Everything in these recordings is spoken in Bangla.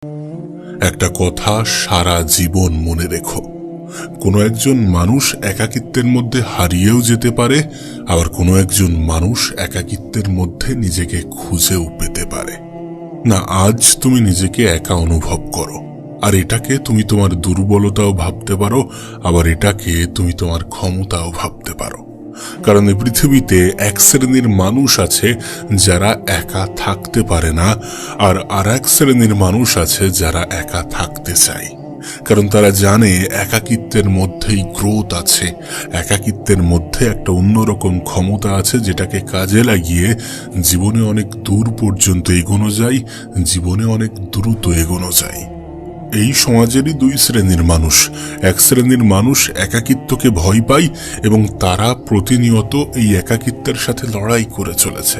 একটা কথা সারা জীবন মনে রেখো, কোনো একজন মানুষ একাকিত্বের মধ্যে হারিয়েও যেতে পারে, আবার কোনো একজন মানুষ একাকিত্বের মধ্যে নিজেকে খুঁজেও পেতে পারে। না, আজ তুমি নিজেকে একা অনুভব করো, আর এটাকে তুমি তোমার দুর্বলতাও ভাবতে পারো, আবার এটাকে তুমি তোমার ক্ষমতাও ভাবতে পারো। কারণ এই পৃথিবীতে এক শ্রেণীর মানুষ আছে যারা একা থাকতে পারে না, আর এক শ্রেণীর মানুষ আছে যারা একা থাকতে চায়। কারণ তারা জানে একাকিত্বের মধ্যেই গ্রোথ আছে, একাকিত্বের মধ্যে একটা অন্যরকম ক্ষমতা আছে যেটাকে কাজে লাগিয়ে জীবনে অনেক দূর পর্যন্ত এগোনো যায়, জীবনে অনেক দ্রুত এগোনো যায়। এই সমাজেরই দুই শ্রেণীর মানুষ। এক শ্রেণীর মানুষ একাকিত্বকে ভয় পায় এবং তারা প্রতিনিয়ত এই একাকিত্বের সাথে লড়াই করে চলেছে।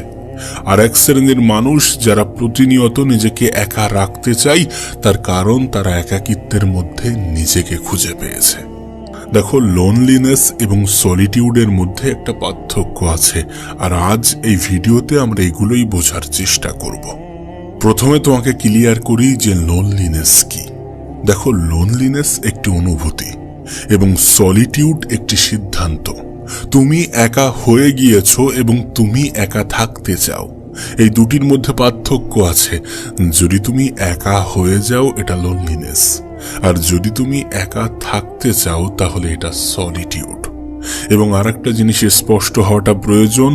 আর এক শ্রেণীর মানুষ যারা প্রতিনিয়ত নিজেকে একা রাখতে চায়, তার কারণ তারা একাকিত্বের মধ্যে নিজেকে খুঁজে পেয়েছে। দেখো, লোনলিনেস এবং সলিটিউডের মধ্যে একটা পার্থক্য আছে, আর আজ এই ভিডিওতে আমরা এগুলোই বোঝার চেষ্টা করব। প্রথমে তোমাকে ক্লিয়ার করি যে লোনলিনেস কি। দেখো, লোনলিনেস একটি অনুভূতি এবং সলিটিউড একটি সিদ্ধান্ত। তুমি একা হয়ে গিয়েছো এবং তুমি একা থাকতে চাও, এই দুটির মধ্যে পার্থক্য আছে। যদি তুমি একা হয়ে যাও এটা লোনলিনেস, আর যদি তুমি একা থাকতে চাও তাহলে এটা সলিটিউড। এবং আরেকটা জিনিস স্পষ্ট হওয়াটা প্রয়োজন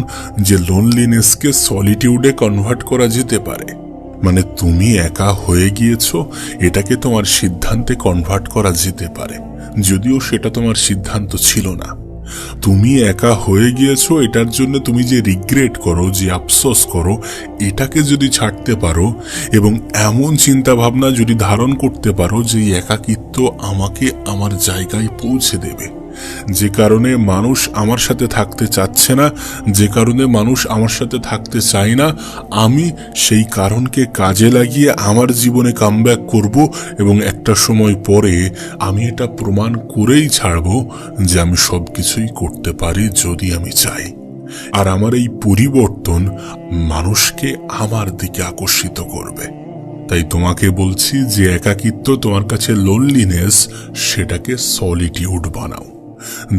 যে লোনলিনেসকে সলিটিউডে কনভার্ট করা যেতে পারে। মানে তুমি একা হয়ে গিয়েছো, এটাকে তোমার সিদ্ধান্তে কনভার্ট করা যেতে পারে, যদিও সেটা তোমার সিদ্ধান্ত ছিল না। তুমি একা হয়ে গিয়েছো, এটার জন্য তুমি যে রিগ্রেট করো, যে আফসোস করো, এটাকে যদি ছাড়তে পারো এবং এমন চিন্তা ভাবনা যদি ধারণ করতে পারো যে একাকিত্ব আমাকে আমার জায়গায় পৌঁছে দেবে, যে কারণে মানুষ আমার সাথে থাকতে চাচ্ছে না, যে কারণে মানুষ আমার সাথে থাকতে চায় না, আমি সেই কারণকে কাজে লাগিয়ে আমার জীবনে কামব্যাক করব এবং একটা সময় পরে আমি এটা প্রমাণ করেই ছাড়ব যে আমি সবকিছুই করতে পারি যদি আমি চাই। আর আমার এই পরিবর্তন মানুষকে আমার দিকে আকর্ষিত করবে। তাই তোমাকে বলছি যে একাকিত্ব তোমার কাছে লোনলিনেস, সেটাকে সলিটিউড বানাও।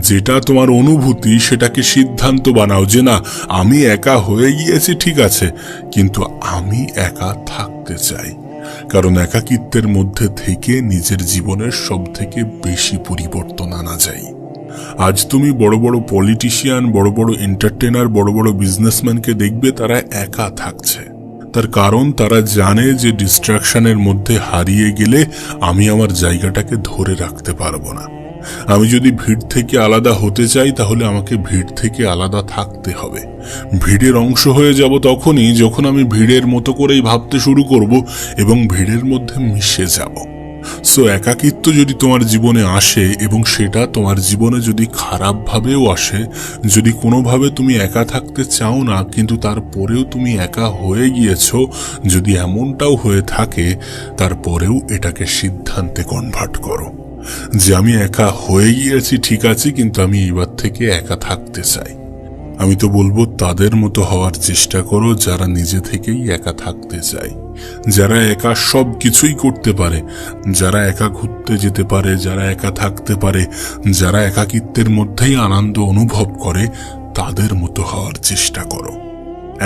যেটা তোমার অনুভূতি সেটাকে সিদ্ধান্ত বানাও যে না, আমি একা হয়ে গিয়েছি ঠিক আছে, কিন্তু আমি একা থাকতে চাই। কারণ একাকিত্বের মধ্যে থেকে নিজের জীবনের সব থেকে বেশি পরিবর্তন আনা যায়। আজ তুমি বড় বড় পলিটিশিয়ান, বড় বড় এন্টারটেইনার, বড় বড় বিজনেসম্যানকে দেখবে তারা একা থাকছে। তার কারণ তারা জানে যে ডিস্ট্রাকশনের মধ্যে হারিয়ে গেলে আমি আমার জায়গাটাকে ধরে রাখতে পারবো না। আমি যদি ভিড় থেকে আলাদা হতে চাই তাহলে আমাকে ভিড় থেকে আলাদা থাকতে হবে। ভিড়ের অংশ হয়ে যাব তখনই যখন আমি ভিড়ের মতো করেই ভাবতে শুরু করব এবং ভিড়ের মধ্যে মিশে যাব। সো একাকিত্ব যদি তোমার জীবনে আসে এবং সেটা তোমার জীবনে যদি খারাপভাবেও আসে, যদি কোনোভাবে তুমি একা থাকতে চাও না কিন্তু তারপরেও তুমি একা হয়ে গিয়েছো, যদি এমনটাও হয়ে থাকে, তারপরেও এটাকে সিদ্ধান্তে কনভার্ট করো যে আমি একা হয়ে গিয়েছি ঠিক আছে, কিন্তু আমি এবার থেকে একা থাকতে চাই। আমি তো বলবো তাদের মতো হওয়ার চেষ্টা করো যারা নিজে থেকেই একা থাকতে চায়, যারা একা সব কিছুই করতে পারে, যারা একা ঘুরতে যেতে পারে, যারা একা থাকতে পারে, যারা একাকিত্বের মধ্যেই আনন্দ অনুভব করে, তাদের মতো হওয়ার চেষ্টা করো।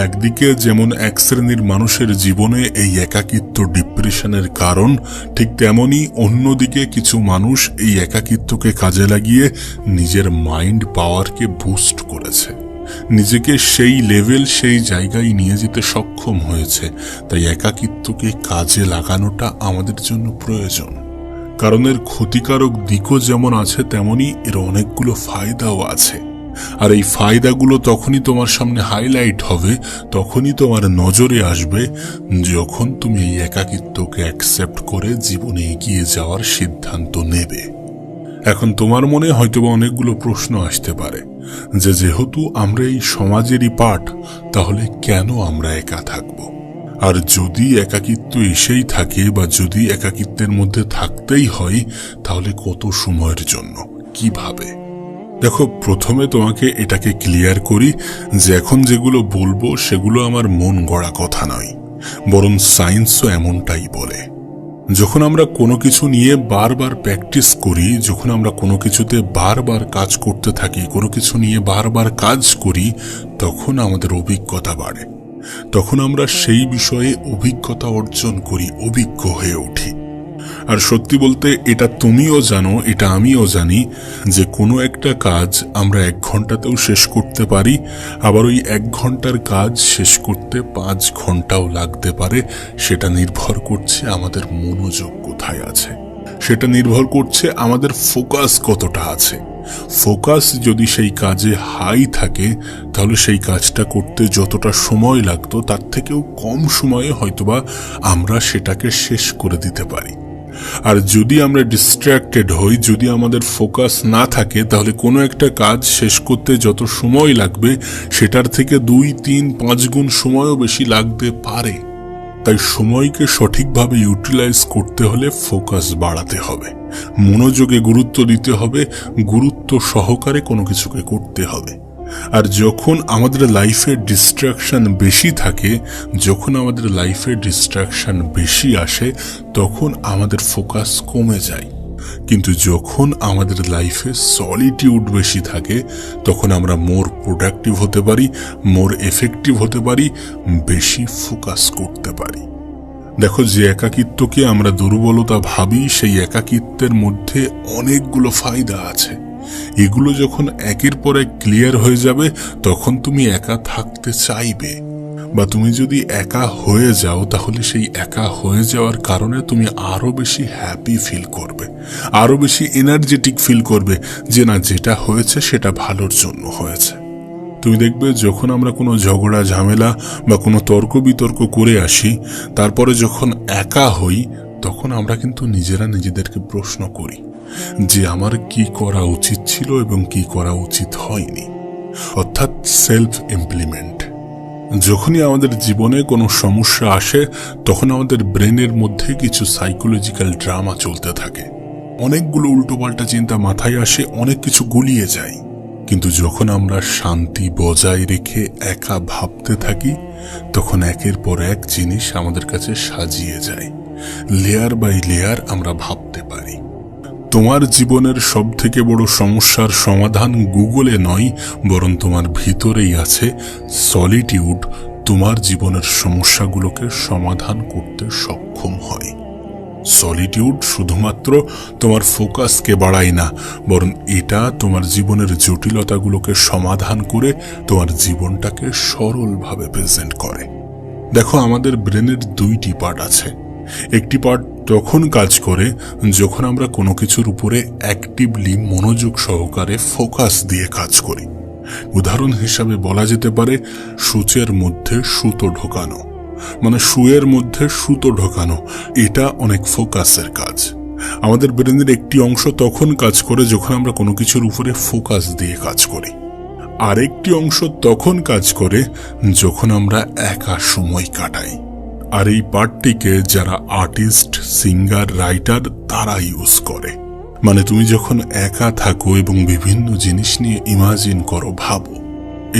একদিকে যেমন এক শ্রেণীর মানুষের জীবনে এই একাকিত্ব ডিপ্রেশনের কারণ, ঠিক তেমনি অন্যদিকে কিছু মানুষ এই একাকিত্বকে কাজে লাগিয়ে নিজের মাইন্ড পাওয়ারকে বুস্ট করেছে, নিজেকে সেই লেভেল, সেই জায়গায় নিয়ে যেতে সক্ষম হয়েছে। তাই একাকিত্বকে কাজে লাগানোটা আমাদের জন্য প্রয়োজন। কারণ এর ক্ষতিকারক দিকও যেমন আছে তেমনি এর অনেকগুলো ফায়দাও আছে। আর এই ফায়দাগুলো তখনই তোমার সামনে হাইলাইট হবে, তখনই তোমার নজরে আসবে যখন তুমি এই একাকিত্বকে অ্যাকসেপ্ট করে জীবনে এগিয়ে যাওয়ার সিদ্ধান্ত নেবে। এখন তোমার মনে হয়তোবা অনেকগুলো প্রশ্ন আসতে পারে যে যেহেতু আমরা এই সমাজেরই পার্ট, তাহলে কেন আমরা একা থাকব? আর যদি একাকিত্ব এসেই থাকে বা যদি একাকিত্বের মধ্যে থাকতেই হয়, তাহলে কত সময়ের জন্য, কিভাবে? দেখো, প্রথমে তোমাকে এটাকে ক্লিয়ার করি যে এখন যেগুলো বলবো সেগুলো আমার মন গড়া কথা নয়, বরং সায়েন্সও এমনটাই বলে। যখন আমরা কোনো কিছু নিয়ে বারবার প্র্যাকটিস করি, যখন আমরা কোনো কিছুতে বারবার কাজ করতে থাকি, কোনো কিছু নিয়ে বারবার কাজ করি, তখন আমাদের অভিজ্ঞতা বাড়ে। তখন আমরা সেই বিষয়ে অভিজ্ঞতা অর্জন করি, অভিজ্ঞ হয়ে উঠি। আর সত্যি বলতে এটা তুমিও জানো, এটা আমিও জানি যে কোনো একটা কাজ আমরা 1 ঘন্টাতেও শেষ করতে পারি, আবার ওই 1 ঘন্টার কাজ শেষ করতে 5 ঘন্টাও লাগতে পারে। সেটা নির্ভর করছে আমাদের মনোযোগ কোথায় আছে, সেটা নির্ভর করছে আমাদের ফোকাস কতটা আছে। ফোকাস যদি সেই কাজে হাই থাকে, তাহলে সেই কাজটা করতে যতটা সময় লাগতো তার থেকেও কম সময়ে হয়তোবা আমরা সেটাকে শেষ করে দিতে পারি। আর যদি আমরা ডিস্ট্র্যাক্টেড হই, যদি আমাদের ফোকাস না থাকে, তাহলে কোনো একটা কাজ শেষ করতে যত সময় লাগবে সেটার থেকে 2, 3, 5 গুণ সময়ও বেশি লাগতে পারে। তাই সময়কে সঠিকভাবে ইউটিলাইজ করতে হলে ফোকাস বাড়াতে হবে, মনোযোগে গুরুত্ব দিতে হবে, গুরুত্ব সহকারে কোনো কিছুকে করতে হবে। আর যখন আমাদের লাইফে ডিস্ট্রাকশন বেশি থাকে, যখন আমাদের লাইফে ডিস্ট্রাকশন বেশি আসে, তখন আমাদের ফোকাস কমে যায়। কিন্তু যখন আমাদের লাইফে সলিটিউড বেশি থাকে, তখন আমরা মোর প্রোডাক্টিভ হতে পারি, মোর এফেক্টিভ হতে পারি, বেশি ফোকাস করতে পারি। দেখো, যে একাকিত্বকে আমরা দুর্বলতা ভাবি, সেই একাকিত্বের মধ্যে অনেকগুলো ফায়দা আছে। এগুলো যখন একের পর এক ক্লিয়ার হয়ে যাবে, তখন তুমি একা থাকতে চাইবে। বা তুমি যদি একা হয়ে যাও, তাহলে সেই একা হয়ে যাওয়ার কারণে তুমি আরো বেশি হ্যাপি ফিল করবে, আরো বেশি এনার্জেটিক ফিল করবে যে না, যেটা হয়েছে সেটা ভালোর জন্য হয়েছে। তুমি দেখবে যখন আমরা কোনো ঝগড়া ঝামেলা বা কোনো তর্ক বিতর্ক করে আসি, তারপরে যখন একা হই, তখন আমরা কিন্তু নিজেরা নিজেদেরকে প্রশ্ন করি যে আমার কি করা উচিত ছিল এবং কি করা উচিত হয়নি। অর্থাৎ সেলফ ইমপ্লিমেন্ট। যখনই আমাদের জীবনে কোনো সমস্যা আসে, তখন আমাদের ব্রেনের মধ্যে কিছু সাইকোলজিক্যাল ড্রামা চলতে থাকে, অনেকগুলো উল্টোপাল্টা চিন্তা মাথায় আসে, অনেক কিছু গুলিয়ে যায়। কিন্তু যখন আমরা শান্তি বজায় রেখে একা ভাবতে থাকি, তখন একের পর এক জিনিস আমাদের কাছে সাজিয়ে যায়, লেয়ার বাই লেয়ার আমরা ভাবতে পারি। তোমার জীবনের সব থেকে বড় সমস্যার সমাধান গুগলে নয়, বরং তোমার ভিতরেই আছে। সলিটিউড তোমার জীবনের সমস্যাগুলোকে সমাধান করতে সক্ষম হয়। সলিটিউড শুধুমাত্র তোমার ফোকাসকে বাড়ায় না, বরং এটা তোমার জীবনের জটিলতাগুলোকে সমাধান করে তোমার জীবনটাকে সরলভাবে প্রেজেন্ট করে। দেখো, আমাদের ব্রেনের 2টি পার্ট আছে। একটি পার্ট তখন কাজ করে যখন আমরা কোনো কিছুর উপরে অ্যাক্টিভলি মনোযোগ সহকারে ফোকাস দিয়ে কাজ করি। উদাহরণ হিসাবে বলা যেতে পারে সূচের মধ্যে সুতো ঢোকানো, মানে সুয়ের মধ্যে সুতো ঢোকানো, এটা অনেক ফোকাসের কাজ। আমাদের ব্রেনের একটি অংশ তখন কাজ করে যখন আমরা কোনো কিছুর উপরে ফোকাস দিয়ে কাজ করি। আরেকটি অংশ তখন কাজ করে যখন আমরা একা সময় কাটাই। আর এই পার্টটিকে যারা আর্টিস্ট, সিঙ্গার, রাইটার তারা ইউজ করে। মানে তুমি যখন একা থাকো এবং বিভিন্ন জিনিস নিয়ে ইমাজিন করো, ভাবো,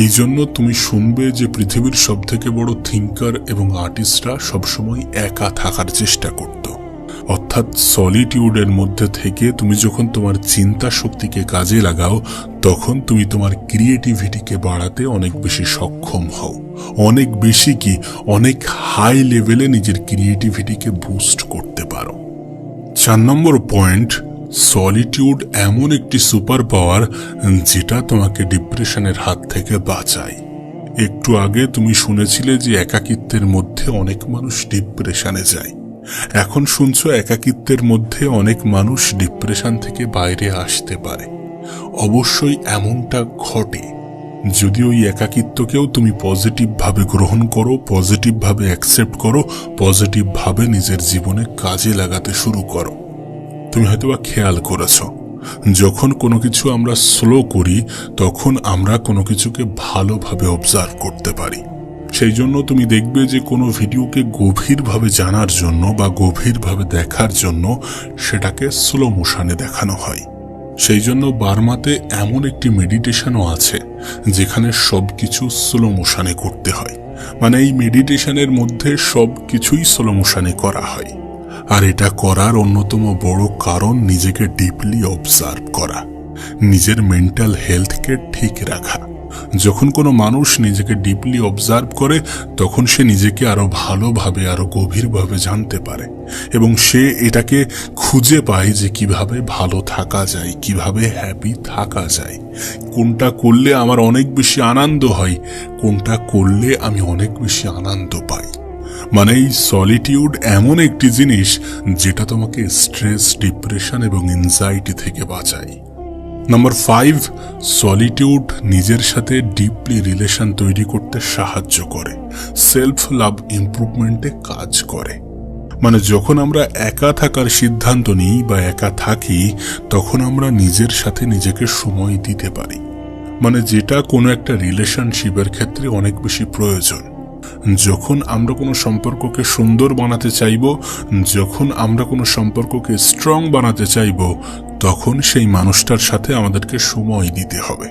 এই জন্য তুমি শুনবে যে পৃথিবীর সব থেকে বড় থিঙ্কার এবং আর্টিস্টরা সবসময় একা থাকার চেষ্টা করত। অর্থাৎ সলিটিউডের মধ্যে থেকে তুমি যখন তোমার চিন্তা শক্তিকে কাজে লাগাও, তখন তুমি তোমার ক্রিয়েটিভিটিকে বাড়াতে অনেক বেশি সক্ষম হও। অনেক বেশি কি, অনেক হাই লেভেলে নিজের ক্রিয়েটিভিটিকে বুস্ট করতে পারো। 4 নম্বর পয়েন্ট, সলিটিউড এমন একটি সুপার পাওয়ার যেটা তোমাকে ডিপ্রেশনের হাত থেকে বাঁচায়। একটু আগে তুমি শুনেছিলে যে একাকিত্বের মধ্যে অনেক মানুষ ডিপ্রেশনে যায়। এখন শুনছো একাকিত্বের মধ্যে অনেক মানুষ ডিপ্রেশন থেকে বাইরে আসতে পারে। অবশ্যই এমনটা ঘটে যদি ওই একাকিত্বকেও তুমি পজিটিভ ভাবে গ্রহণ করো, পজিটিভ ভাবে অ্যাকসেপ্ট করো, পজিটিভ ভাবে নিজের জীবনে কাজে লাগাতে শুরু করো। তুমি হয়তোবা খেয়াল করেছো, যখন কোনো কিছু আমরা স্লো করি, তখন আমরা কোনো কিছুকে ভালোভাবে অবজার্ভ করতে পারি। সেই জন্য তুমি দেখবে যে কোনো ভিডিওকে গভীরভাবে জানার জন্য বা গভীরভাবে দেখার জন্য সেটাকে স্লো মোশনে দেখানো হয়। সেই জন্য বার্মাতে এমন একটি মেডিটেশনও আছে যেখানে সবকিছু স্লো মোশনে করতে হয়। মানে এই মেডিটেশনের মধ্যে সবকিছুই স্লো মোশনে করা হয়। আর এটা করার অন্যতম বড় কারণ নিজেকে ডিপলি অবজার্ভ করা, নিজের মেন্টাল হেলথকে ঠিক রাখা। যখন কোনো মানুষ নিজেকে ডিপলি অবজার্ভ করে তখন সে নিজেকে আরো ভালোভাবে, আরো গভীরভাবে জানতে পারে এবং সে এটাকে খুঁজে পায় যে কিভাবে ভালো থাকা যায়, কিভাবে হ্যাপি থাকা যায়, কোনটা করলে আমার অনেক বেশি আনন্দ হয়, কোনটা করলে আমি অনেক বেশি আনন্দ পাই। মানে এই সলিটিউড এমন একটি জিনিস যেটা তোমাকে স্ট্রেস, ডিপ্রেশন এবং এনজাইটি থেকে বাঁচায়। নাম্বার 5, সলিটিউড নিজের সাথে ডিপলি রিলেশন তৈরি করতে সাহায্য করে, সেলফ লাভ ইমপ্রুভমেন্টে কাজ করে। মানে যখন আমরা একা থাকার সিদ্ধান্ত নিই বা একা থাকি তখন আমরা নিজের সাথে নিজেকে সময় দিতে পারি, মানে যেটা কোনো একটা রিলেশনশিপের ক্ষেত্রে অনেক বেশি প্রয়োজন। যখন আমরা কোনো সম্পর্ককে সুন্দর বানাতে চাইব, যখন আমরা কোনো সম্পর্ককে স্ট্রং বানাতে চাইব, তখন সেই মানুষটার সাথে আমাদেরকে সময় দিতে হবে।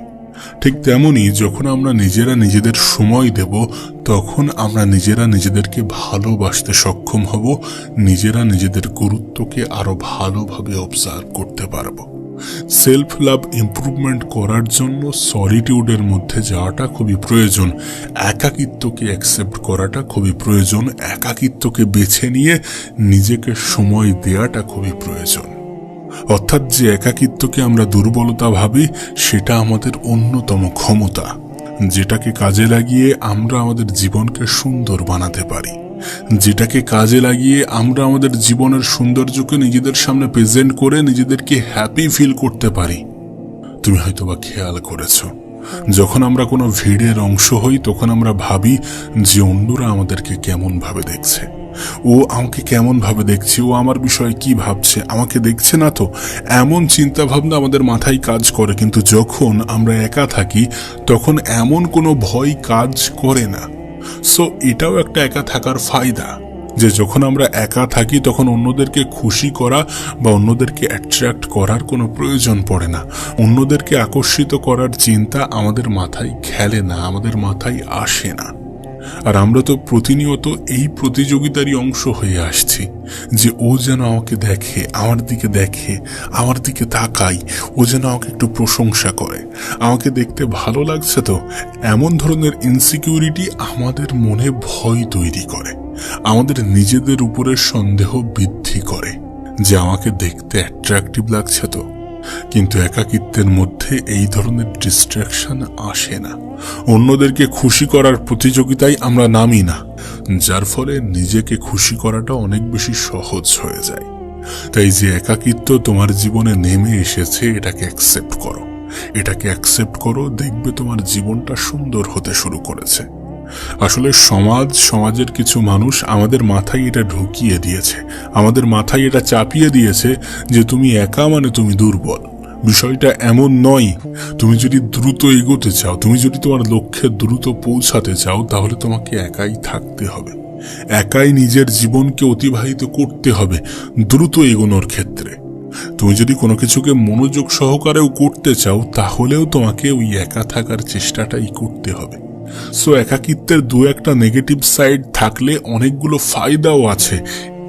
ঠিক তেমনি যখন আমরা নিজেরা নিজেদের সময় দেব তখন আমরা নিজেরা নিজেদেরকে ভালোবাসতে সক্ষম হব, নিজেরা নিজেদের গুরুত্বকে আরো ভালোভাবে অবজার্ভ করতে পারব। সেলফ লাভ ইমপ্রুভমেন্ট করার জন্য সলিটিউডের মধ্যে যাওয়াটা খুবই প্রয়োজন, একাকিত্বকে অ্যাকসেপ্ট করাটা খুবই প্রয়োজন, একাকিত্বকে বেছে নিয়ে নিজেকে সময় দেওয়াটা খুবই প্রয়োজন। অর্থাৎ যে একাকিত্বকে আমরা দুর্বলতা ভাবি সেটা আমাদের অন্যতম ক্ষমতা, যেটাকে কাজে লাগিয়ে আমরা আমাদের জীবনকে সুন্দর বানাতে পারি, যেটাকে কাজে লাগিয়ে আমরা আমাদের জীবনের সৌন্দর্যকে নিজেদের সামনে প্রেজেন্ট করে নিজেদেরকে হ্যাপি ফিল করতে পারি। তুমি হয়তোবা খেয়াল করেছো যখন আমরা কোনো ভিড়ের অংশ হই তখন আমরা ভাবি যে অন্যরা আমাদেরকে কেমন ভাবে দেখছে, ও আমাকে কেমন ভাবে দেখছে, ও আমার বিষয়ে কি ভাবছে, আমাকে দেখছে না তো, এমন চিন্তা ভাবনা আমাদের মাথায় কাজ করে। কিন্তু যখন আমরা একা থাকি তখন এমন কোনো ভয় কাজ করে না। সো এটাও একটা একা থাকার ফায়দা, যে যখন আমরা একা থাকি তখন অন্যদেরকে খুশি করা বা অন্যদেরকে অ্যাট্রাক্ট করার কোনো প্রয়োজন পড়ে না, অন্যদেরকে আকর্ষিত করার চিন্তা আমাদের মাথায় খেলে না, আমাদের মাথায় আসে না। আর আমরা তো প্রতিনিয়ত এই প্রতিযোগিতারই অংশ হয়ে আসছি যে ও যেন আমাকে দেখে, আমার দিকে তাকায়, ও যেন আমাকে একটু প্রশংসা করে, আমাকে দেখতে ভালো লাগছে তো। এমন ধরনের ইনসিকিউরিটি আমাদের মনে ভয় তৈরি করে, আমাদের নিজেদের উপরে সন্দেহ বৃদ্ধি করে যে আমাকে দেখতে অ্যাট্রাকটিভ লাগছে তো। কিন্তু একাকিত্বের মধ্যে এই ধরনের ডিস্ট্রাকশন আসে না, অন্যদেরকে খুশি করার প্রতিযোগিতায় আমরা নামি না, যার ফলে নিজেকে খুশি করাটা অনেক বেশি সহজ হয়ে যায়। তাই যে একাকিত্ব তোমার জীবনে নেমে এসেছে এটাকে অ্যাকসেপ্ট করো, দেখবে তোমার জীবনটা সুন্দর হতে শুরু করেছে। আসলে সমাজের কিছু মানুষ আমাদের মাথায় এটা ঢুকিয়ে দিয়েছে, আমাদের মাথায় এটা চাপিয়ে দিয়েছে যে তুমি একা মানে তুমি দুর্বল। বিষয়টা এমন নয়। তুমি যদি দ্রুত এগোতে চাও, তুমি যদি তোমার লক্ষ্যে দ্রুত পৌঁছাতে চাও, তাহলে তোমাকে একাই থাকতে হবে, একাই নিজের জীবনকে অতিবাহিত করতে হবে দ্রুত এগোনোর ক্ষেত্রে। তুমি যদি কোনো কিছুকে মনোযোগ সহকারেও করতে চাও তাহলেও তোমাকে ওই একা থাকার চেষ্টাটাই করতে হবে। সো একাকিত্বের দু একটা নেগেটিভ সাইড থাকলে অনেকগুলো ফায়দাও আছে,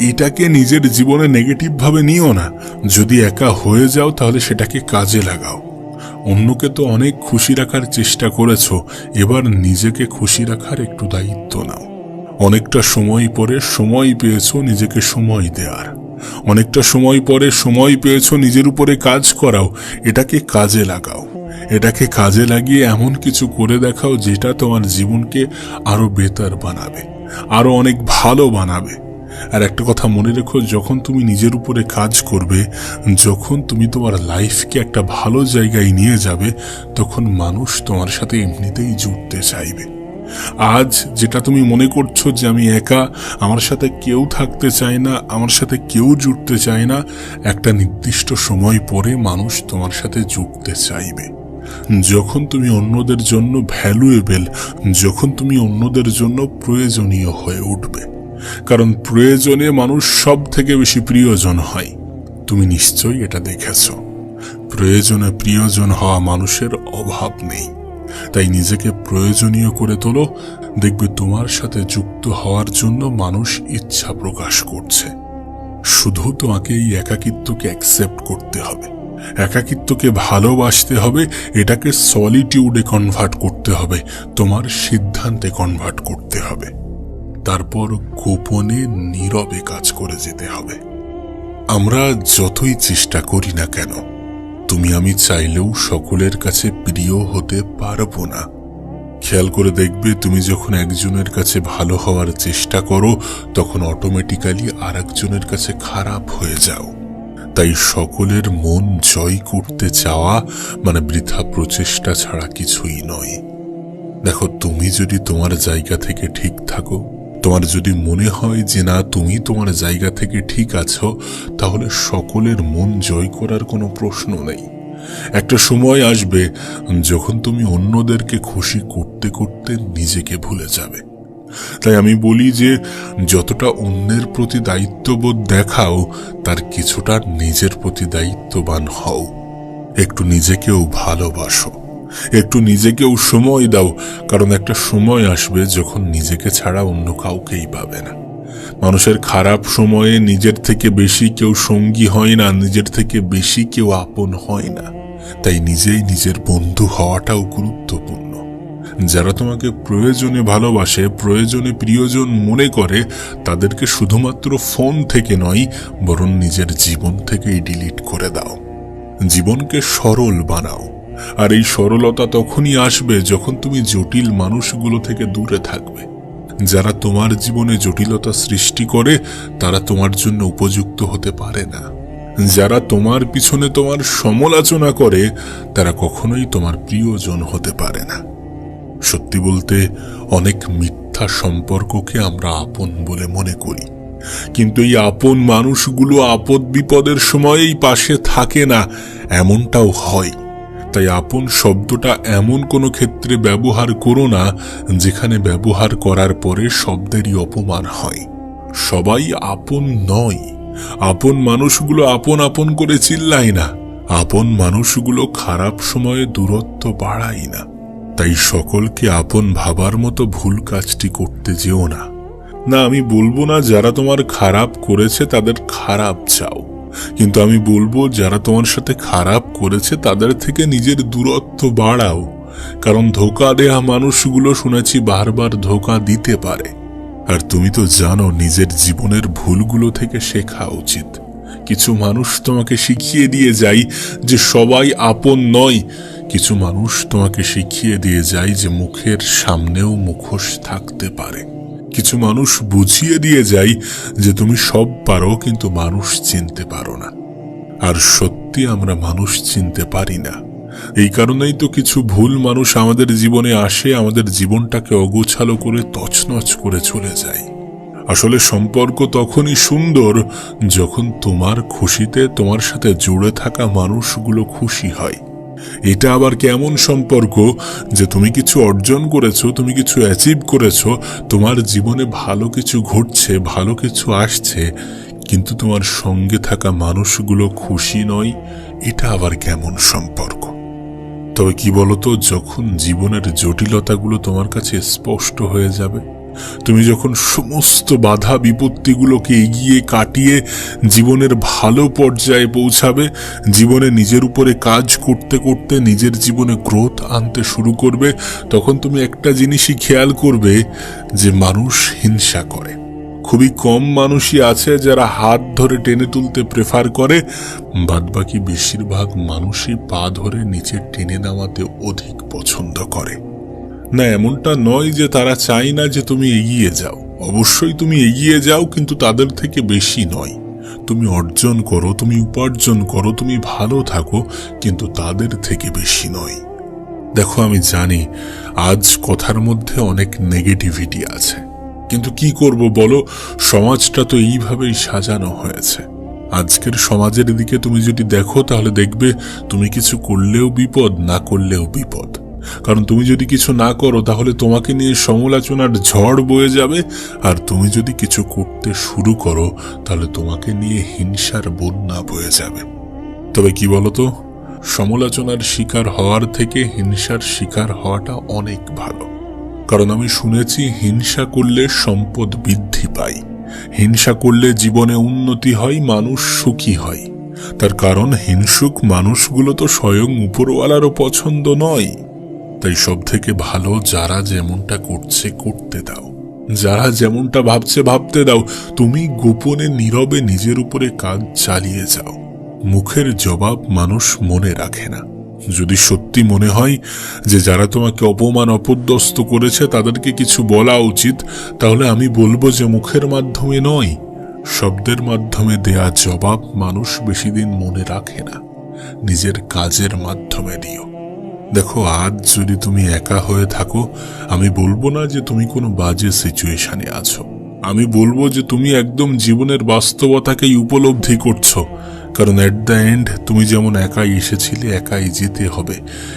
এটাকে নিজের জীবনে নেগেটিভ ভাবে নিও না। যদি একা হয়ে যাও তাহলে সেটাকে কাজে লাগাও। অন্যকে তো অনেক খুশি রাখার চেষ্টা করেছো, এবার নিজেকে খুশি রাখার একটু দায়িত্ব নাও। অনেকটা সময় পরে সময় পেয়েছো নিজেকে সময় দেওয়ার, অনেকটা সময় পরে সময় পেয়েছো নিজের উপরে কাজ করাও, এটাকে কাজে লাগাও। এটাকে কাজে লাগিয়ে এমন কিছু করে দেখাও যেটা তোমার জীবনকে আরো বেটার বানাবে, আরো অনেক ভালো বানাবে। আর একটা কথা মনে রেখো, যখন তুমি নিজের উপরে কাজ করবে, যখন তুমি তোমার লাইফকে একটা ভালো জায়গায় নিয়ে যাবে, তখন মানুষ তোমার সাথে এমনিতেই জুড়তে চাইবে। আজ যেটা তুমি মনে করছো যে আমি একা, আমার সাথে কেউ থাকতে চায় না, আমার সাথে কেউ জুড়তে চায় না, একটা নির্দিষ্ট সময় পরে মানুষ তোমার সাথে জুড়তে চাইবে। যখন তুমি অন্যদের জন্য ভ্যালুয়েবল, যখন তুমি অন্যদের জন্য প্রয়োজনীয় হয়ে উঠবে। কারণ প্রয়োজনে মানুষ সব থেকে বেশি প্রিয়জন হয়। তুমি নিশ্চয়ই এটা দেখেছ, প্রয়োজনে প্রিয়জন হওয়া মানুষের অভাব নেই। তাই নিজেকে প্রয়োজনীয় করে তোলো, দেখবে তোমার সাথে যুক্ত হওয়ার জন্য মানুষ ইচ্ছা প্রকাশ করছে। শুধু তোমাকে এই একাকিত্বকে অ্যাকসেপ্ট করতে হবে, একাকিত্বকে ভালোবাসতে হবে, এটাকে সলিটিউডে কনভার্ট করতে হবে, তোমার সিদ্ধান্তে কনভার্ট করতে হবে। তারপর গোপনে নীরবে কাজ করে যেতে হবে। আমরা যতই চেষ্টা করি না কেন, তুমি আমি চাইলেও সকলের কাছে প্রিয় হতে পারবো না। খেয়াল করে দেখবে, তুমি যখন একজনের কাছে ভালো হওয়ার চেষ্টা করো তখন অটোমেটিক্যালি আর একজনের কাছে খারাপ হয়ে যাও। তাই সকলের মন জয় করতে চাওয়া মানে বৃথা প্রচেষ্টা ছাড়া কিছুই নয়। দেখো, তুমি যদি তোমার জায়গা থেকে ঠিক থাকো, তোমার যদি মনে হয় যে না তুমি তোমার জায়গা থেকে ঠিক আছো, তাহলে সকলের মন জয় করার কোনো প্রশ্ন নেই। একটা সময় আসবে যখন তুমি অন্যদেরকে খুশি করতে করতে নিজেকে ভুলে যাবে। তাই আমি বলি যে যতটা অন্যের প্রতি দায়িত্ববোধ দেখাও, তার কিছুটা নিজের প্রতি দায়িত্ববান হও। একটু নিজেকেও ভালোবাসো, একটু নিজেকেও সময় দাও, কারণ একটা সময় আসবে যখন নিজেকে ছাড়া অন্য কাউকেই পাবে না। মানুষের খারাপ সময়ে নিজের থেকে বেশি কেউ সঙ্গী হয় না, নিজের থেকে বেশি কেউ আপন হয় না। তাই নিজেই নিজের বন্ধু হওয়াটাও গুরুত্বপূর্ণ। যারা তোমাকে প্রয়োজনে ভালোবাসে, প্রয়োজনে প্রিয়জন মনে করে, তাদেরকে শুধুমাত্র ফোন থেকে নয় বরং নিজের জীবন থেকেই ডিলিট করে দাও। জীবনকে সরল বানাও। আর এই সরলতা তখনই আসবে যখন তুমি জটিল মানুষগুলো থেকে দূরে থাকবে। যারা তোমার জীবনে জটিলতা সৃষ্টি করে তারা তোমার জন্য উপযুক্ত হতে পারে না। যারা তোমার পিছনে তোমার সমালোচনা করে তারা কখনোই তোমার প্রিয়জন হতে পারে না। সত্যি বলতে, অনেক মিথ্যা সম্পর্ককে আমরা আপন বলে মনে করি, কিন্তু এই আপন মানুষগুলো আপদ বিপদের সময়েই পাশে থাকে না, এমনটাও হয়। তাই আপন শব্দটা এমন কোনো ক্ষেত্রে ব্যবহার করো না যেখানে ব্যবহার করার পরে শব্দেরই অপমান হয়। সবাই আপন নয়। আপন মানুষগুলো আপন আপন করে চিল্লায় না, আপন মানুষগুলো খারাপ সময়ে দূরত্ব বাড়ায় না। তাই সকলকে আপন ভাবার মতো ভুল কাজটি করতে যেও না। না, আমি বলবো না যারা তোমার খারাপ করেছে তাদের খারাপ চাও, কিন্তু আমি বলবো যারা তোমার সাথে খারাপ করেছে তাদের থেকে নিজের দূরত্ব বাড়াও। কারণ ধোঁকা দেয়া মানুষগুলো শুনেছি বারবার ধোঁকা দিতে পারে। আর তুমি তো জানো নিজের জীবনের ভুলগুলো থেকে শেখা উচিত। কিছু মানুষ তোমাকে শিখিয়ে দিয়ে যায় যে সবাই আপন নয়, কিছু মানুষ তোমাকে শিখিয়ে দিয়ে যায় যে মুখের সামনেও মুখোশ থাকতে পারে। কিছু মানুষ বুঝিয়ে দিয়ে যায় যে তুমি সব পারো কিন্তু মানুষ চিনতে পারো না। আর সত্যি আমরা মানুষ চিনতে পারি না। এই কারণেই তো কিছু ভুল মানুষ আমাদের জীবনে আসে, আমাদের জীবনটাকে অগোছালো করে তছনছ করে চলে যায়। আসলে সম্পর্ক তখনই সুন্দর যখন তোমার খুশিতে তোমার সাথে জুড়ে থাকা মানুষগুলো খুশি হয়। এটা আবার কেমন সম্পর্ক যে তুমি কিছু অর্জন করেছো, তুমি কিছু অ্যাচিভ করেছো, তোমার জীবনে ভালো কিছু ঘটছে, ভালো কিছু আসছে, কিন্তু তোমার সঙ্গে থাকা মানুষগুলো খুশি নয়। এটা আবার কেমন সম্পর্ক? তবে কি বলতো, যখন জীবনের জটিলতাগুলো তোমার কাছে স্পষ্ট হয়ে যাবে, তুমি যখন সমস্ত বাধা বিপত্তিগুলোকে এগিয়ে কাটিয়ে জীবনের ভালো পর্যায়ে পৌঁছাবে, জীবনে নিজের উপরে কাজ করতে করতে নিজের জীবনে গ্রোথ আনতে শুরু করবে, তখন তুমি একটা জিনিসই খেয়াল করবে যে মানুষ হিংসা করে। খুবই কম মানুষই আছে যারা হাত ধরে টেনে তুলতে প্রেফার করে, বাদবাকি বেশিরভাগ মানুষই পা ধরে নিচে টেনে নামাতে অধিক পছন্দ করে। না, এমনটা নয় যে তারা চায় না যে তুমি এগিয়ে যাও। অবশ্যই তুমি এগিয়ে যাও, কিন্তু তাদের থেকে বেশি নয়। তুমি অর্জন করো, তুমি উপার্জন করো, তুমি ভালো থাকো, কিন্তু তাদের থেকে বেশি নয়। দেখো, আমি জানি আজ কথার মধ্যে অনেক নেগেটিভিটি আছে, কিন্তু কি করব বলো, সমাজটা তো এইভাবেই সাজানো হয়েছে। আজকের সমাজের দিকে তুমি যদি দেখো তাহলে দেখবে তুমি কিছু করলেও বিপদ, না করলেও বিপদ। কারণ তুমি যদি কিছু না করো তাহলে তোমাকে নিয়ে সমালোচনার ঝড় বয়ে যাবে, আর তুমি যদি কিছু করতে শুরু করো তাহলে তোমাকে নিয়ে হিংসার বন্যা বয়ে যাবে। তবে কি বলতো, সমালোচনার শিকার হওয়ার থেকে হিংসার শিকার হওয়াটা অনেক ভালো। কারণ আমি শুনেছি হিংসা করলে সম্পদ বৃদ্ধি পায়, হিংসা করলে জীবনে উন্নতি হয়, মানুষ সুখী হয়। তার কারণ হিংসুক মানুষগুলো তো স্বয়ং উপরওয়ালারও পছন্দ নয়। তাই সব থেকে ভালো যারা যেমনটা করছে করতে দাও, যারা যেমনটা ভাবছে ভাবতে দাও। তুমি গোপনে নীরবে নিজের উপরে কাজ চালিয়ে যাও। মুখের জবাব মানুষ মনে রাখে না। যদি সত্যি মনে হয় যে যারা তোমাকে অপমান অপদস্থ করেছে তাদেরকে কিছু বলা উচিত, তাহলে আমি বলবো যে মুখের মাধ্যমে নয়, শব্দের মাধ্যমে দেয়া জবাব মানুষ বেশি দিন মনে রাখে না। নিজের কাজের মাধ্যমে দিও। দেখো, আজ যদি তুমি একা হয়ে থাকো, আমি বলবো না যে তুমি কোনো বাজে সিচুয়েশনে আছো। আমি বলবো যে তুমি একদম জীবনের বাস্তবতাকেই উপলব্ধি করছো। কারণ এট দ্য এন্ড তুমি যেমন একাই এসেছিলে, একাই যেতে হবে।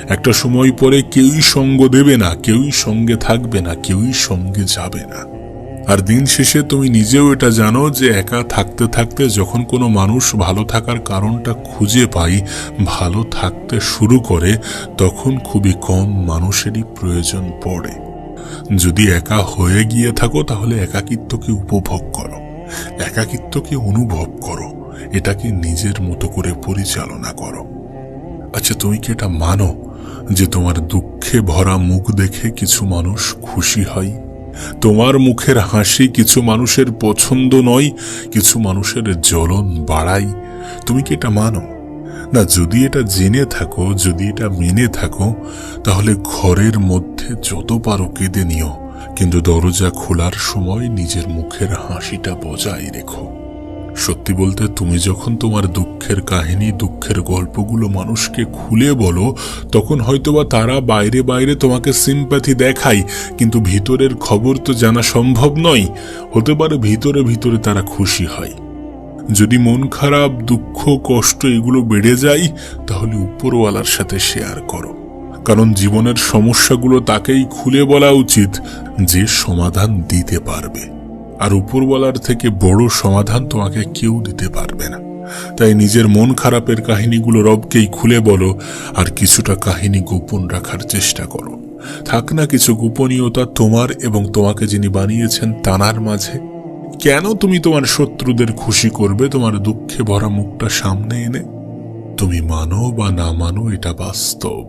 একটা সময় পরে কেউই সঙ্গ দেবে না, কেউই সঙ্গে থাকবে না, কেউই সঙ্গে যাবে না। আর দিন শেষে তুমি নিজেও এটা জানো যে একা থাকতে থাকতে যখন কোনো মানুষ ভালো থাকার কারণটা খুঁজে পায়, ভালো থাকতে শুরু করে, তখন খুবই কম মানুষেরই প্রয়োজন পড়ে। যদি একা হয়ে গিয়ে থাকো তাহলে একাকিত্বকে উপভোগ করো, একাকিত্বকে অনুভব করো, এটাকে নিজের মতো করে পরিচালনা করো। আচ্ছা, তুমি কি এটা মানো যে তোমার দুঃখে ভরা মুখ দেখে কিছু মানুষ খুশি হয়? তোমার মুখের হাসি কিছু মানুষের পছন্দ নয়, কিছু মানুষের জ্বলন বাড়ায়। তুমি কি এটা মানো? না, যদি এটা জেনে থাকো, যদি এটা মেনে থাকো, তাহলে ঘরের মধ্যে যত পারো কেঁদে নিও, কিন্তু দরজা খোলার সময় নিজের মুখের হাসিটা বজায় রেখো। সত্যি বলতে, তুমি যখন তোমার দুঃখের কাহিনী, দুঃখের গল্পগুলো মানুষকে খুলে বলো, তখন হয়তোবা তারা বাইরে বাইরে তোমাকে সিম্প্যাথি দেখায়, কিন্তু ভিতরের খবর তো জানা সম্ভব নয়। হতে পারে ভিতরে ভিতরে তারা খুশি হয়। যদি মন খারাপ, দুঃখ, কষ্ট এগুলো বেড়ে যায়, তাহলে উপরওয়ালার সাথে শেয়ার করো। কারণ জীবনের সমস্যাগুলো তাকেই খুলে বলা উচিত যে সমাধান দিতে পারবে। আর উপরওয়ালার থেকে বড় সমাধান তোমাকে কেউ দিতে পারবে না। তাই নিজের মন খারাপের কাহিনীগুলো রবকেই খুলে বলো, আর কিছুটা কাহিনী গোপন রাখার চেষ্টা করো। থাক না কিছু গোপনীয়তা তোমার এবং তোমাকে যিনি বানিয়েছেন তানার মাঝে। কেন তুমি তোমার শত্রুদের খুশি করবে তোমার দুঃখে ভরা মুখটা সামনে এনে? তুমি মানো বা না মানো, এটা বাস্তব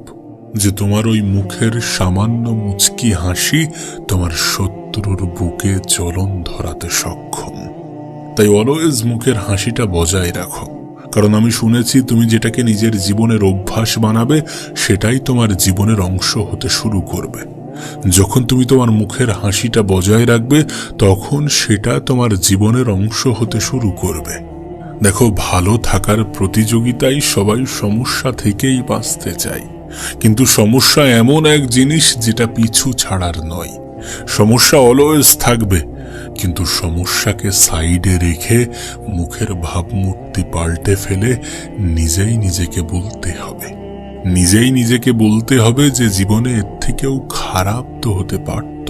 যে তোমার ওই মুখের সামান্য মুচকি হাসি তোমার শত্রুর বুকে জ্বলন ধরাতে সক্ষম। তাই অলওয়েজ মুখের হাসিটা বজায় রাখো। কারণ আমি শুনেছি তুমি যেটাকে নিজের জীবনের অভ্যাস বানাবে, সেটাই তোমার জীবনের অংশ হতে শুরু করবে। যখন তুমি তোমার মুখের হাসিটা বজায় রাখবে, তখন সেটা তোমার জীবনের অংশ হতে শুরু করবে। দেখো, ভালো থাকার প্রতিযোগিতায় সবাই সমস্যা থেকেই বাঁচতে চায়, কিন্তু সমস্যা এমন এক জিনিস যেটা পিছু ছাড়ার নয়। সমস্যা অলওয়েজ থাকবে, কিন্তু সমস্যাকে সাইডে রেখে মুখের ভাবমূর্তি পাল্টে ফেলে নিজেই নিজেকে বলতে হবে, নিজেই নিজেকে বলতে হবে যে জীবনে এর থেকেও খারাপ তো হতে পারত।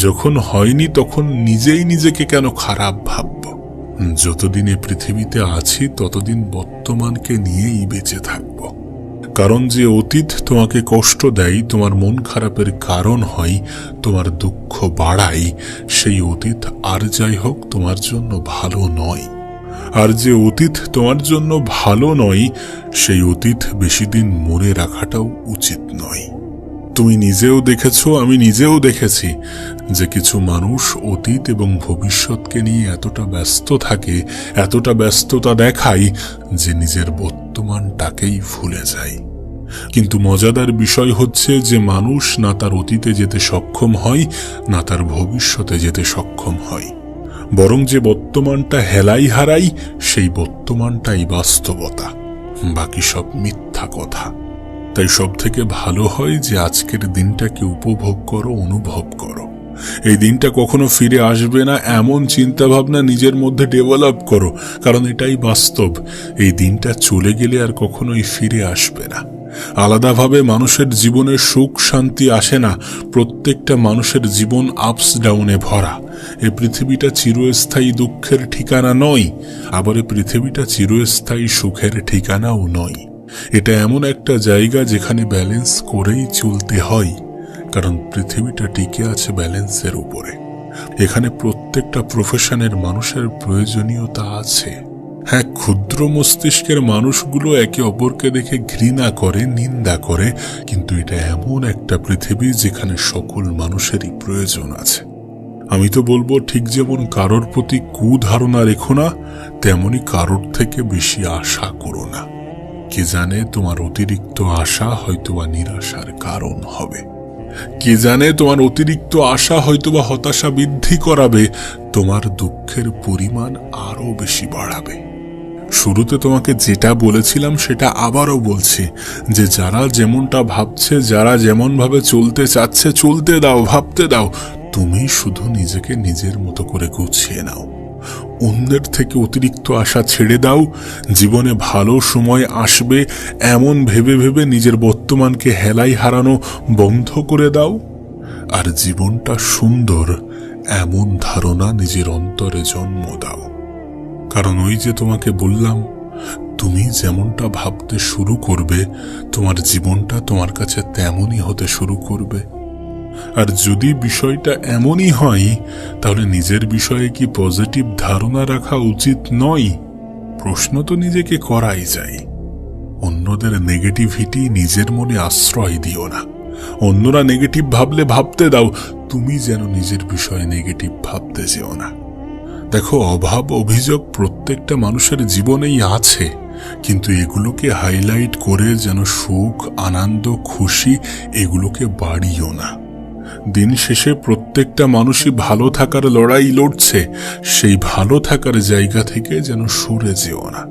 যখন হয়নি তখন নিজেই নিজেকে কেন খারাপ ভাবব? যতদিন এ পৃথিবীতে আছি ততদিন বর্তমানকে নিয়েই বেঁচে থাকব। কারণ যে অতীত তোমাকে কষ্ট দেয়, তোমার মন খারাপের কারণ হয়, তোমার দুঃখ বাড়ায়, সেই অতীত আর যাই হোক তোমার জন্য ভালো নয়। আর যে অতীত তোমার জন্য ভালো নয়, সেই অতীত বেশি দিন মনে রাখাটাও উচিত নয়। তুমি নিজেও দেখেছো, আমি নিজেও দেখেছি যে কিছু মানুষ অতীত এবং ভবিষ্যৎকে নিয়ে এতটা ব্যস্ত থাকে, এতটা ব্যস্ততা দেখায় যে নিজের বর্তমানটাকেই ভুলে যায়। কিন্তু মজাদার বিষয় হচ্ছে যে মানুষ না তার অতীতে যেতে সক্ষম হয়, না তার ভবিষ্যতে যেতে সক্ষম হয়। বরং যে বর্তমানটা হেলাই হারাই, সেই বর্তমানটাই বাস্তবতা, বাকি সব মিথ্যা কথা। তাই সব থেকে ভালো হয় যে আজকের দিনটাকে উপভোগ করো, অনুভব করো। এই দিনটা কখনো ফিরে আসবে না এমন চিন্তা ভাবনা নিজের মধ্যে ডেভেলপ করো, কারণ এটাই বাস্তব। এই দিনটা চলে গেলে আর কখনোই ফিরে আসবে না। আলাদাভাবে মানুষের জীবনে সুখ শান্তি আসে না। প্রত্যেকটা মানুষের জীবন আপস ডাউনে ভরা। এই পৃথিবীটা চিরস্থায়ী দুঃখের ঠিকানা নয়, আবার এই পৃথিবীটা চিরস্থায়ী সুখের ঠিকানাও নয়। এটা এমন একটা জায়গা যেখানে ব্যালেন্স করেই চলতে হয়, কারণ পৃথিবীটা টিকে আছে ব্যালেন্সের উপরে। এখানে প্রত্যেকটা প্রফেশনের মানুষের প্রয়োজনীয়তা আছে। হ্যাঁ, ক্ষুদ্র মস্তিষ্কের মানুষগুলো একে অপরকে দেখে ঘৃণা করে, নিন্দা করে, কিন্তু এটা এমন একটা পৃথিবী যেখানে সকল মানুষেরই প্রয়োজন আছে। আমি তো বলবো, ঠিক যেমন কারোর প্রতি কুধারণা রেখো না, তেমনি কারোর থেকে বেশি আশা করো না। কে জানে তোমার অতিরিক্ত আশা হয়তোবা নিরাশার কারণ হবে। কে জানে তোমার অতিরিক্ত আশা হয়তোবা হতাশা বৃদ্ধি করাবে, তোমার দুঃখের পরিমাণ আরো বেশি বাড়াবে। শুরুতে তোমাকে যেটা বলেছিলাম সেটা আবারও বলছি, যে যারা যেমনটা ভাবছে, যারা যেমন ভাবে চলতে চাচ্ছে, চলতে দাও, ভাবতে দাও। তুমি শুধু নিজেকে নিজের মতো করে গুছিয়ে নাও। অন্যের থেকে অতিরিক্ত আশা ছেড়ে দাও। জীবনে ভালো সময় আসবে এমন ভেবে ভেবে নিজের বর্তমানকে হেলাই হারানো বন্ধ করে দাও। আর জীবনটা সুন্দর এমন ধারণা নিজের অন্তরে জন্ম দাও। কারণ ওই যে তোমাকে বললাম, তুমি যেমনটা ভাবতে শুরু করবে, তোমার জীবনটা তোমার কাছে তেমনই হতে শুরু করবে। আর যদি বিষয়টা এমনই হয়, তাহলে নিজের বিষয়ে কি পজিটিভ ধারণা রাখা উচিত নয়? প্রশ্ন তো নিজেকে করাই যায়। অন্যদের নেগেটিভিটি নিজের মনে আশ্রয় দিও না। অন্যরা নেগেটিভ ভাবলে ভাবতে দাও, তুমি যেন নিজের বিষয়ে নেগেটিভ ভাবতে যেও না। দেখো, অভাব অভিযোগ প্রত্যেকটা মানুষের জীবনেই আছে, কিন্তু এগুলোকে হাইলাইট করে যেন সুখ, আনন্দ, খুশি এগুলোকে বাড়িও না। দিন শেষে প্রত্যেকটা মানুষই ভালো থাকার লড়াই লড়ছে। সেই ভালো থাকার জায়গা থেকে যেন সরে যেও না।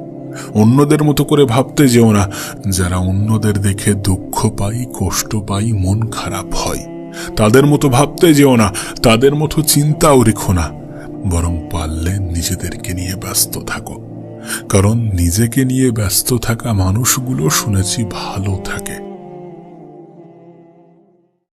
অন্যদের মতো করে ভাবতে যেও না। যারা অন্যদের দেখে দুঃখ পাই, কষ্ট পাই, মন খারাপ হয়, তাদের মতো ভাবতে যেও না। তাদের মতো চিন্তাও রেখো না। বরং পারলে নিজেদেরকে নিয়ে ব্যস্ত থাকো। কারণ নিজেকে নিয়ে ব্যস্ত থাকা মানুষগুলো শুনেছি ভালো থাকে।